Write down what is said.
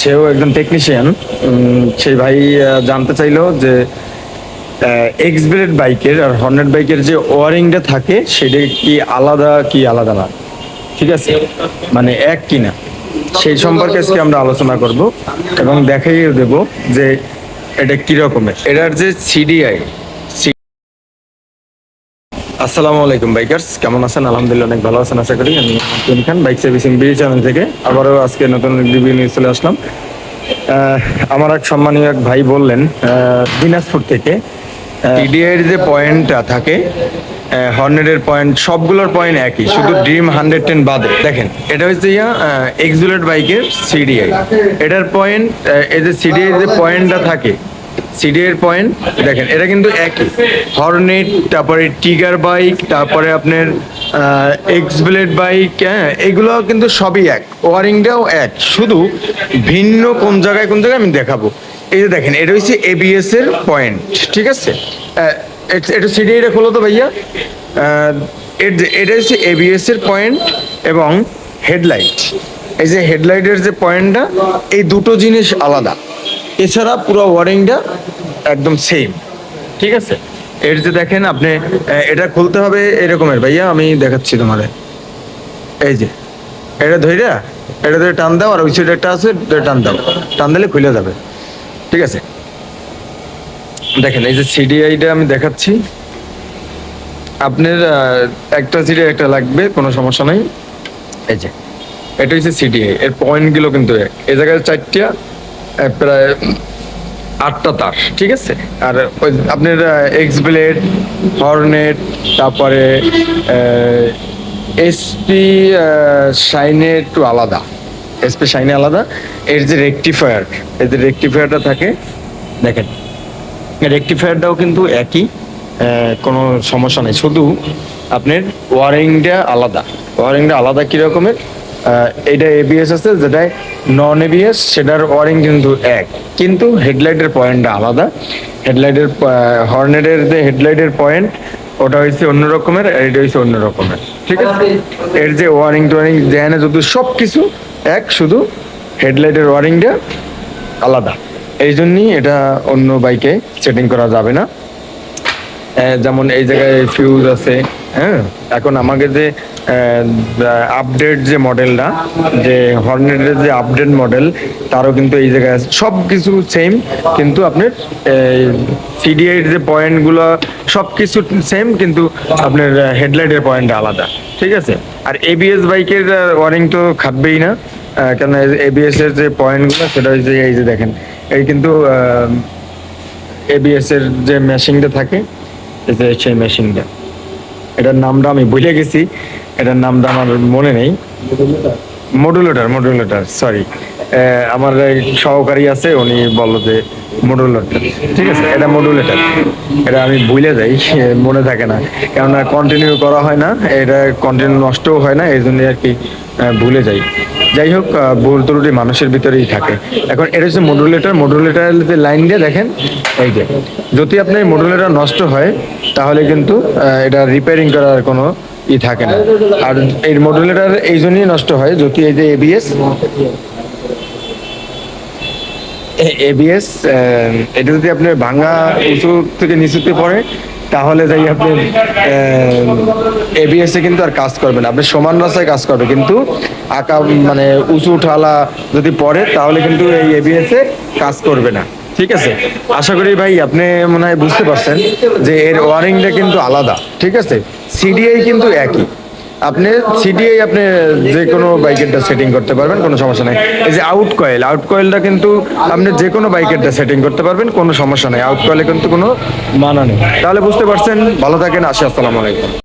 সেও একজন টেকনিশিয়ান। সেই ভাই জানতে চাইলো যে এক্স ব্লেড বাইকের আর হর্নেট বাইকের যে ওয়ারিংটা থাকে সেটা কি আলাদা না, ঠিক আছে, মানে এক কিনা, সেই সম্পর্কে আজকে আমরা আলোচনা করব এবং দেখাইয়ে দেব যে এটা কি রকমের, এটার যে সিডিআই। আসসালামু আলাইকুম বাইকার্স, কেমন আছেন? আলহামদুলিল্লাহ অনেক ভালো আছেন আশা করি। আমি তুহিন খান, বাইক সার্ভিসিং বিডি চ্যানেল থেকে আবারও আজকে নতুন রিভিউ নিয়ে চলে আসলাম। আমার এক সম্মানীয় এক ভাই বললেন দিনাজপুর থেকে ইডিআইয়ের যে পয়েন্টটা থাকে, হর্নেটের পয়েন্ট সবগুলোর পয়েন্ট একই, শুধু ড্রিম 110 বাদে। দেখেন এটা হচ্ছে এক্সুলেট বাইকের সিডিআই, এটার পয়েন্ট, এই যে সিডিআই যে পয়েন্টটা থাকে, সিডিআইয়ের পয়েন্ট দেখেন এটা কিন্তু একই। হর্নেট, তারপরে টিগার বাইক, তারপরে আপনার এক্স ব্লেড বাইক, হ্যাঁ, এগুলো কিন্তু সবই এক, ওয়ারিংটাও এক, শুধু ভিন্ন কোন জায়গায় আমি দেখাবো। এই যে দেখেন এটা হচ্ছে এবিএস এর পয়েন্ট, ঠিক আছে। এটা সিডিআইটা খোলো তো ভাইয়া। এটা হচ্ছে এবিএস এর পয়েন্ট এবং হেডলাইট, এই যে হেডলাইটের যে পয়েন্টটা, এই দুটো জিনিস আলাদা, এছাড়া পুরো ওয়ারিংটা একদম সেম, ঠিক আছে। এর যে দেখেন আপনি, এটা খুলতে হবে এরকমের ভাইয়া, আমি দেখাচ্ছি তোমাদের। এই যে এটা ধরে টান দাও, আর ওই সাইডে একটা আছে, টান দাও, টান দিলে খুলে যাবে, ঠিক আছে। দেখেন এই যে সিডিআইটা আমি দেখাচ্ছি আপনার, একটা সিডিআই একটা লাগবে, কোনো সমস্যা নাই। এই যে এটা হচ্ছে সিডিআই, এর পয়েন্টগুলো কিন্তু এই জায়গায় 4টা, প্রায় 8টা তার, ঠিক আছে। আর ওই আপনার এক্স ব্লেড, হর্নেট, তারপরে এসপি শাইনে একটু আলাদা, এসপি শাইনে আলাদা। এর যে রেকটিফায়ার, এই যে রেকটিফায়ারটা থাকে, দেখেন রেকটিফায়ারটাও কিন্তু একই, কোনো সমস্যা নেই, শুধু আপনার ওয়ারিংটা আলাদা কি রকমের। এটা এবিএস আছে, যেটায় নন এবিএস সেটার ওয়ারিং কিন্তু এক, কিন্তু হেডলাইটের পয়েন্টটা আলাদা। হেডলাইটের হর্নেটের যে হেডলাইটের পয়েন্ট, ওটা হচ্ছে অন্য রকমের, আর এটা হচ্ছে অন্য রকমের, ঠিক আছে। এর যে ওয়ারিং টোয়ারিং দেয় না, যদি সব কিছু এক, শুধু হেডলাইটের ওয়ারিংটা আলাদা। এই জন্যই এটা অন্য বাইকে সেটিং করা যাবে না। যেমন এই জায়গায় ফিউজ আছে, হ্যাঁ। এখন আমাকে যে আপডেট যে মডেলটা, যে হর্নেটের যে আপডেট মডেল, তারও কিন্তু এই জায়গায় আছে, সব কিছু সেম, কিন্তু আপনার সিডিআই যে পয়েন্টগুলো সব কিছু সেম, কিন্তু আপনার হেডলাইটের পয়েন্ট আলাদা, ঠিক আছে। আর এবিএস বাইকের ওয়ারিং তো খাটবেই না, কেন এবিএস এর যে পয়েন্টগুলো সেটা হচ্ছে এই যে দেখেন, এই কিন্তু এবিএস এর যে মেশিনটা থাকে, এই যে সেই মেশিনটা, এটার নামটা আমি ভুলে গেছি, এটার নামটা আমার মনে নেই। Modulator, sorry. আমার এক সহকারী আছে, উনি বললো যে মডুলেটর, ঠিক আছে, এটা মডুলেটর। এটা আমি ভুলে যাই, মনে থাকে না, কেননা কন্টিনিউ করা হয় না, এটা কন্টিনিউ নষ্টও হয় না, এই জন্য আর কি ভুলে যাই। যাই হোক, ভুল ত্রুটি মানুষের ভিতরেই থাকে। এখন এটা হচ্ছে মডুলেটরের যে লাইন দিয়ে দেখেন, এই যে যদি আপনার মডুলেটর নষ্ট হয়, তাহলে কিন্তু এটা রিপেয়ারিং করার কোনো থাকে না। আর এই মডুলেটর এই জন্যই নষ্ট হয়, যদি এই যে এবিএস এটা যদি আপনার ভাঙা উঁচু থেকে নিচুতে পড়ে, তাহলে যাই আপনার এবিএস এ কিন্তু আর কাজ করবে না, আপনি সমান রাস্তায় কাজ করবে, কিন্তু আঁকা মানে উঁচু ঠালা যদি পড়ে, তাহলে কিন্তু এই এবিএস এ কাজ করবে না, ঠিক আছে। আশা করি ভাই আপনি মনে হয় বুঝতে পারছেন যে এর ওয়ারিংটা কিন্তু আলাদা, ঠিক আছে। সিডিআই কিন্তু একই, আপনি সিডিআই আপনি যে কোনো বাইকেরটা সেটিং করতে পারবেন, কোনো সমস্যা নেই। এই যে আউট কয়েলটা কিন্তু আপনি যে কোনো বাইকেরটা সেটিং করতে পারবেন, কোনো সমস্যা নেই, আউট কয়েলে কিন্তু কোনো মানা নেই। তাহলে বুঝতে পারছেন, ভালো থাকেন, আসি, আসসালামু আলাইকুম।